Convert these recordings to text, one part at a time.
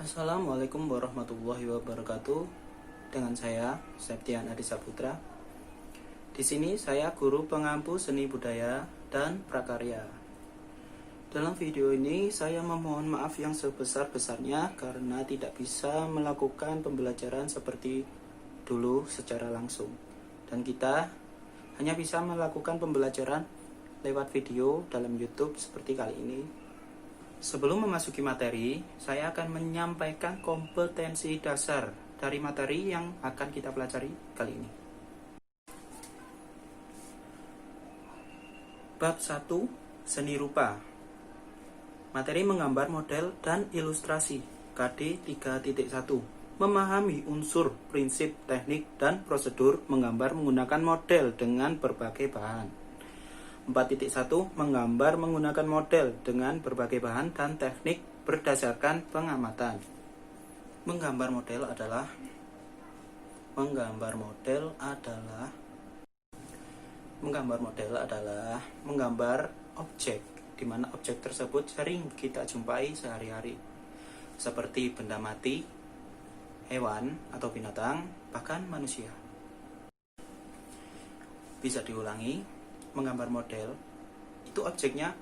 Assalamualaikum warahmatullahi wabarakatuh. Dengan saya Septian Adi Saputra. Di sini saya guru pengampu seni budaya dan prakarya. Dalam video ini saya memohon maaf yang sebesar-besarnya karena tidak bisa melakukan pembelajaran seperti dulu secara langsung. Dan kita hanya bisa melakukan pembelajaran lewat video dalam YouTube seperti kali ini. Sebelum memasuki materi, saya akan menyampaikan kompetensi dasar dari materi yang akan kita pelajari kali ini. Bab 1, Seni Rupa. Materi menggambar model dan ilustrasi, KD 3.1. Memahami unsur, prinsip, teknik, dan prosedur menggambar menggunakan model dengan berbagai bahan. 4.1 Menggambar menggunakan model dengan berbagai bahan dan teknik berdasarkan pengamatan. Menggambar model adalah menggambar objek, di mana objek tersebut sering kita jumpai sehari-hari, seperti benda mati, hewan atau binatang, bahkan manusia. Bisa diulangi, menggambar model itu objeknya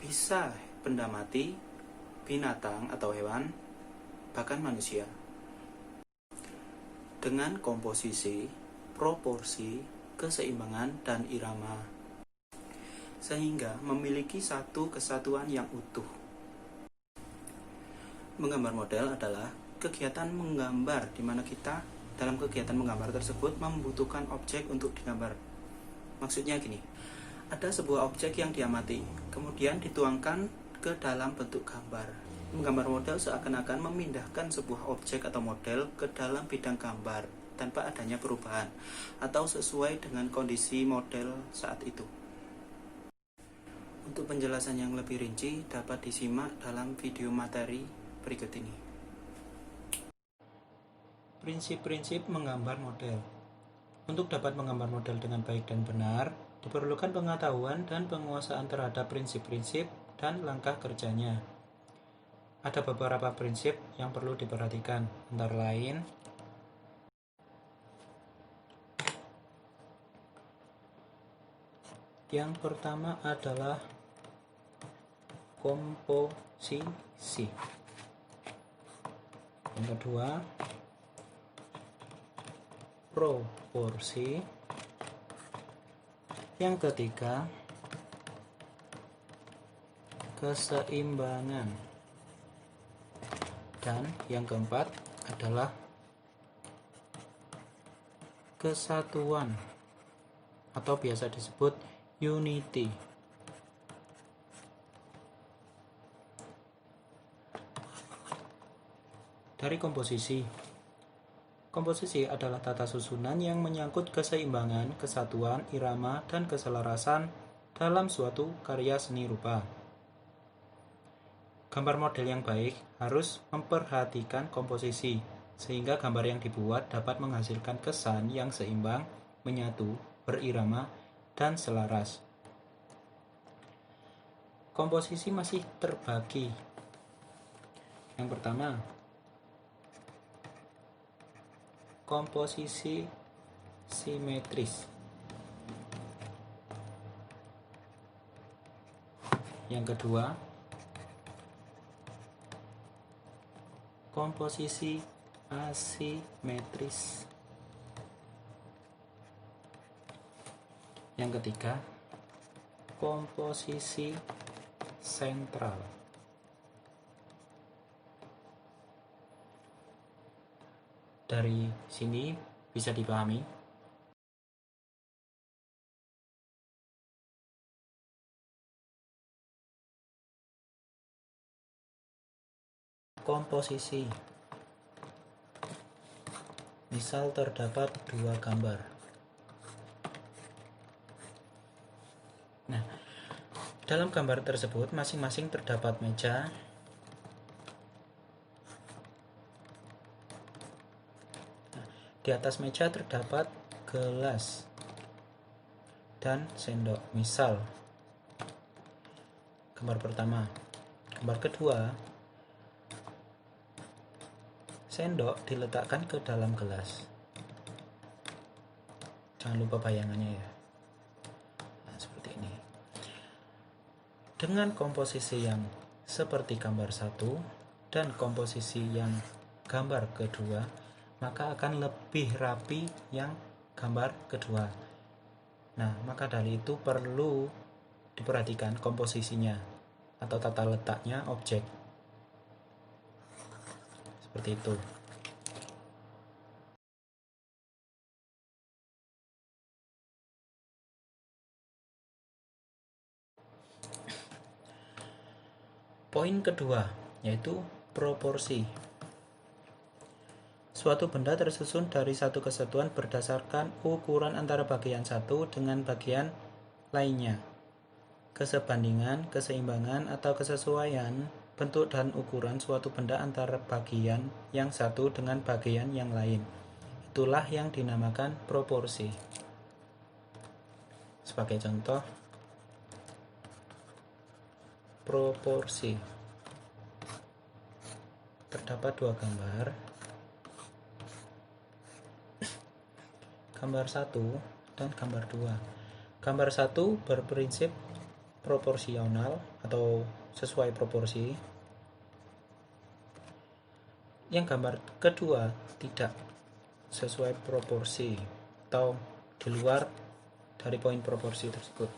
bisa benda mati, binatang atau hewan, bahkan manusia, dengan komposisi, proporsi, keseimbangan, dan irama, sehingga memiliki satu kesatuan yang utuh. Menggambar model adalah kegiatan menggambar di mana kita dalam kegiatan menggambar tersebut membutuhkan objek untuk digambar. Maksudnya gini, ada sebuah objek yang diamati, kemudian dituangkan ke dalam bentuk gambar. Menggambar model seakan-akan memindahkan sebuah objek atau model ke dalam bidang gambar tanpa adanya perubahan atau sesuai dengan kondisi model saat itu. Untuk penjelasan yang lebih rinci dapat disimak dalam video materi berikut ini. Prinsip-prinsip menggambar model. Untuk dapat menggambar model dengan baik dan benar, diperlukan pengetahuan dan penguasaan terhadap prinsip-prinsip dan langkah kerjanya. Ada beberapa prinsip yang perlu diperhatikan, antara lain yang pertama adalah komposisi. Yang kedua, proporsi. Yang ketiga, keseimbangan. Dan yang keempat adalah kesatuan atau biasa disebut unity. Dari komposisi. Komposisi adalah tata susunan yang menyangkut keseimbangan, kesatuan, irama, dan keselarasan dalam suatu karya seni rupa. Gambar model yang baik harus memperhatikan komposisi, sehingga gambar yang dibuat dapat menghasilkan kesan yang seimbang, menyatu, berirama, dan selaras. Komposisi masih terbagi. Yang pertama, komposisi simetris. Yang kedua, komposisi asimetris. Yang ketiga, komposisi sentral. Dari sini bisa dipahami komposisi. Misal terdapat dua gambar. Nah, dalam gambar tersebut masing-masing terdapat meja, di atas meja terdapat gelas dan sendok. Misal, gambar pertama. Gambar kedua, sendok diletakkan ke dalam gelas. Jangan lupa bayangannya ya. Nah, seperti ini. Dengan komposisi yang seperti gambar 1 dan komposisi yang gambar kedua, maka akan lebih rapi yang gambar kedua. Nah, maka dari itu perlu diperhatikan komposisinya atau tata letaknya objek. Seperti itu. Poin kedua, yaitu proporsi. Suatu benda tersusun dari satu kesatuan berdasarkan ukuran antara bagian satu dengan bagian lainnya. Kesebandingan, keseimbangan, atau kesesuaian bentuk dan ukuran suatu benda antara bagian yang satu dengan bagian yang lain. Itulah yang dinamakan proporsi. Sebagai contoh, proporsi. Terdapat dua gambar. Gambar 1 dan gambar 2. Gambar 1 berprinsip proporsional atau sesuai proporsi. Yang gambar kedua tidak sesuai proporsi atau di luar dari poin proporsi tersebut.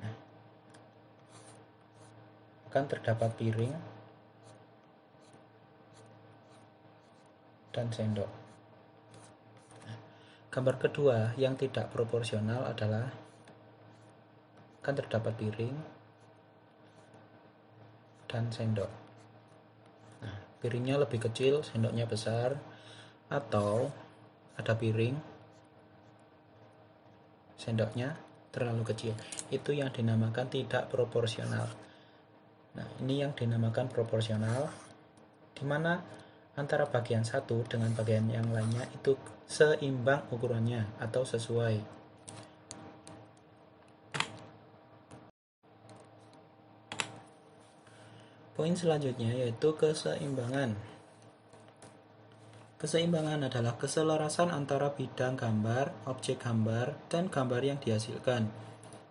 Nah, akan terdapat piring dan sendok. Nah, gambar kedua yang tidak proporsional adalah akan terdapat piring dan sendok. Nah, piringnya lebih kecil, sendoknya besar, atau ada piring, sendoknya terlalu kecil. Itu yang dinamakan tidak proporsional. Nah, ini yang dinamakan proporsional, di mana antara bagian satu dengan bagian yang lainnya itu seimbang ukurannya atau sesuai. Poin selanjutnya yaitu keseimbangan. Keseimbangan adalah keselarasan antara bidang gambar, objek gambar, dan gambar yang dihasilkan.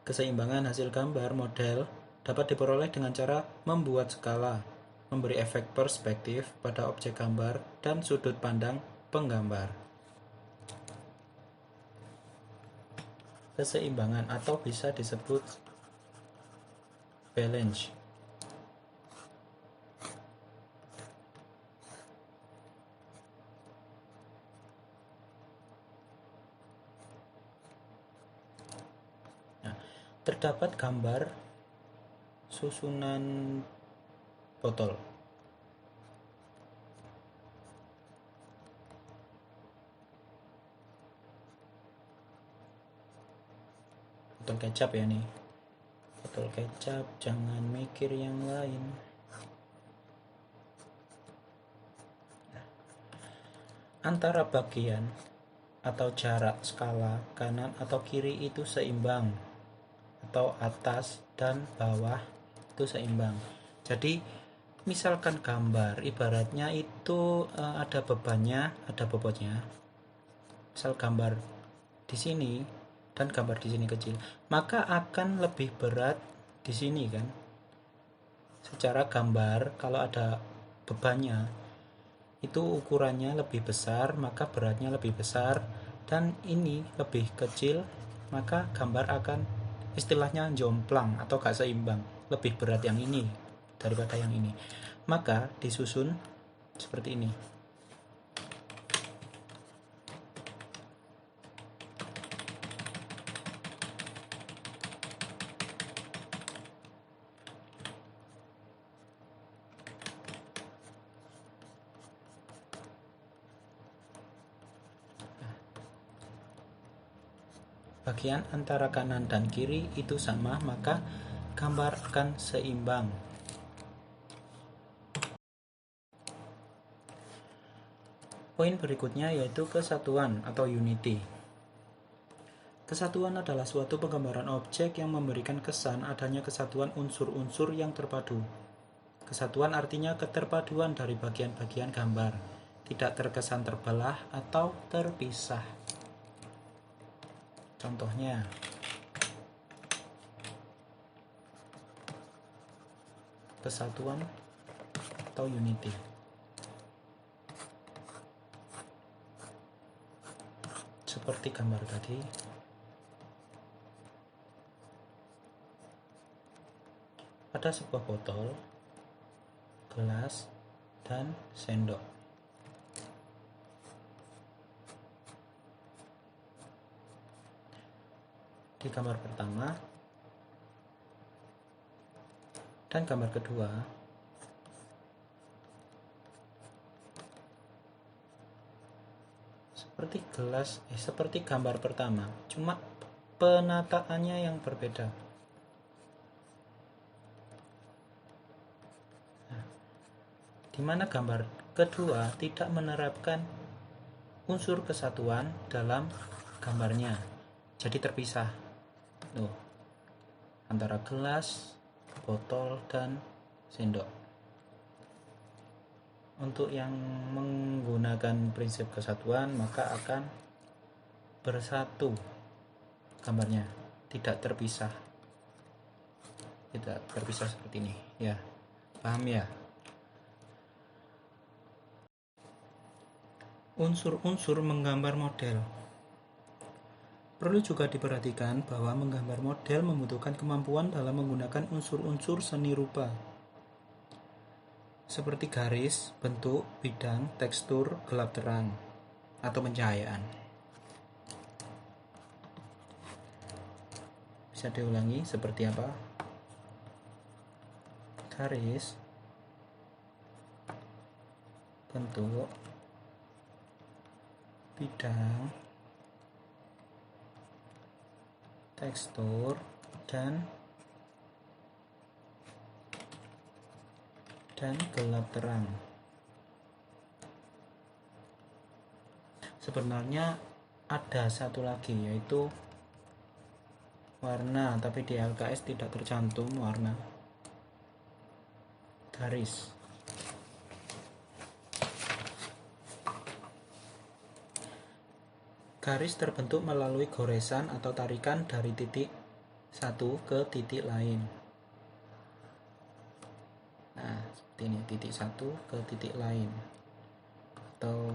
Keseimbangan hasil gambar model dapat diperoleh dengan cara membuat skala, memberi efek perspektif pada objek gambar, dan sudut pandang penggambar. Keseimbangan atau bisa disebut balance. Terdapat gambar susunan botol. Botol kecap ya nih. Botol kecap, jangan mikir yang lain. Antara bagian atau jarak skala kanan atau kiri itu seimbang, atau atas dan bawah itu seimbang. Jadi misalkan gambar ibaratnya itu ada bebannya, ada bobotnya. Misal gambar di sini dan gambar di sini kecil, maka akan lebih berat di sini kan. Secara gambar kalau ada bebannya itu ukurannya lebih besar, maka beratnya lebih besar, dan ini lebih kecil, maka gambar akan istilahnya jomplang atau gak seimbang, lebih berat yang ini daripada yang ini, maka disusun seperti ini. Bagian antara kanan dan kiri itu sama, maka gambar akan seimbang. Poin berikutnya yaitu kesatuan atau unity. Kesatuan adalah suatu penggambaran objek yang memberikan kesan adanya kesatuan unsur-unsur yang terpadu. Kesatuan artinya keterpaduan dari bagian-bagian gambar. tidak terkesan terbelah atau terpisah. Contohnya, kesatuan atau unity. Seperti gambar tadi, ada sebuah botol, gelas, dan sendok. Di gambar pertama dan gambar kedua, seperti gambar pertama, cuma penataannya yang berbeda. Di mana gambar kedua tidak menerapkan unsur kesatuan dalam gambarnya, jadi terpisah antara gelas, botol, dan sendok. Untuk yang menggunakan prinsip kesatuan, maka akan bersatu gambarnya, tidak terpisah seperti ini ya. Paham ya? Unsur-unsur menggambar model. Perlu juga diperhatikan bahwa menggambar model membutuhkan kemampuan dalam menggunakan unsur-unsur seni rupa seperti garis, bentuk, bidang, tekstur, gelap terang, atau pencahayaan. Bisa diulangi seperti apa? Garis, bentuk, bidang, tekstur, dan gelap terang. Sebenarnya ada satu lagi, yaitu warna, tapi di LKS tidak tercantum warna. Garis. Garis terbentuk melalui goresan atau tarikan dari titik satu ke titik lain. Nah, seperti ini, titik satu ke titik lain. Atau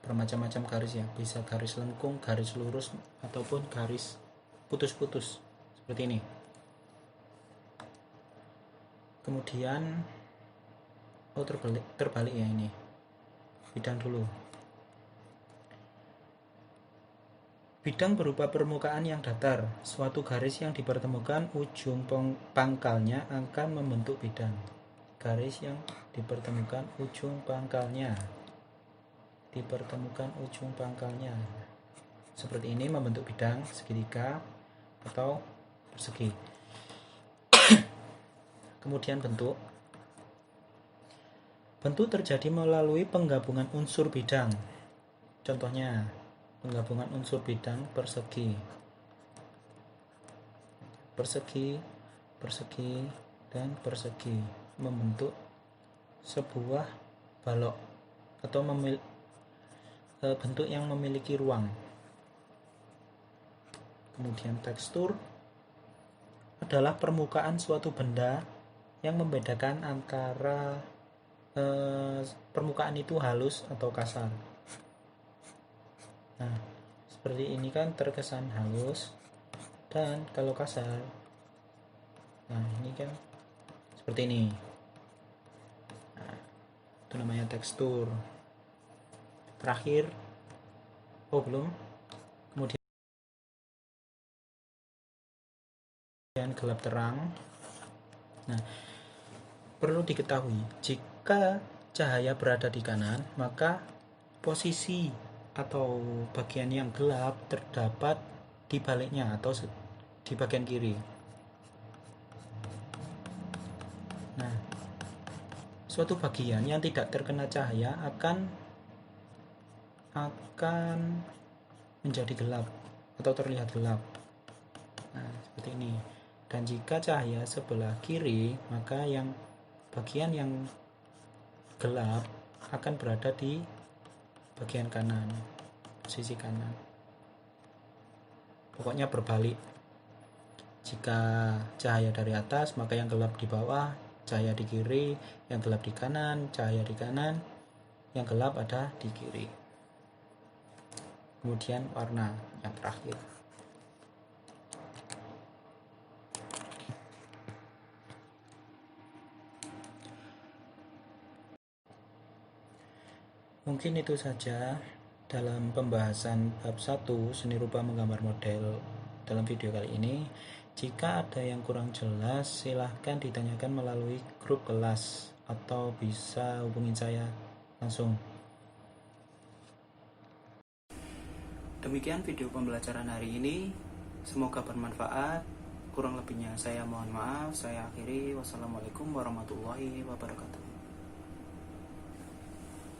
bermacam-macam garis ya, bisa garis lengkung, garis lurus, ataupun garis putus-putus seperti ini. Kemudian terbalik ya, ini bidang dulu. Bidang berupa permukaan yang datar. Suatu garis yang dipertemukan ujung pangkalnya akan membentuk bidang. Garis yang dipertemukan ujung pangkalnya. Seperti ini membentuk bidang segitiga atau persegi. Kemudian bentuk. Bentuk terjadi melalui penggabungan unsur bidang. Contohnya, penggabungan unsur bidang persegi, dan persegi membentuk sebuah balok atau bentuk yang memiliki ruang. Kemudian tekstur adalah permukaan suatu benda yang membedakan antara permukaan itu halus atau kasar. Nah, seperti ini kan terkesan halus, dan kalau kasar, nah ini kan seperti ini. Nah, itu namanya tekstur. Terakhir, belum. Kemudian gelap terang. Nah, perlu diketahui, jika cahaya berada di kanan, maka posisi atau bagian yang gelap terdapat di baliknya atau di bagian kiri. Nah, suatu bagian yang tidak terkena cahaya akan menjadi gelap atau terlihat gelap. Nah, seperti ini. Dan jika cahaya sebelah kiri, maka yang bagian yang gelap akan berada di bagian kanan, posisi kanan. Pokoknya berbalik. Jika cahaya dari atas, maka yang gelap di bawah, cahaya di kiri, yang gelap di kanan, cahaya di kanan, yang gelap ada di kiri. Kemudian warna yang terakhir. Mungkin itu saja dalam pembahasan bab 1 seni rupa menggambar model dalam video kali ini. Jika ada yang kurang jelas, silahkan ditanyakan melalui grup kelas atau bisa hubungin saya langsung. Demikian video pembelajaran hari ini. Semoga bermanfaat. Kurang lebihnya saya mohon maaf. Saya akhiri. Wassalamualaikum warahmatullahi wabarakatuh.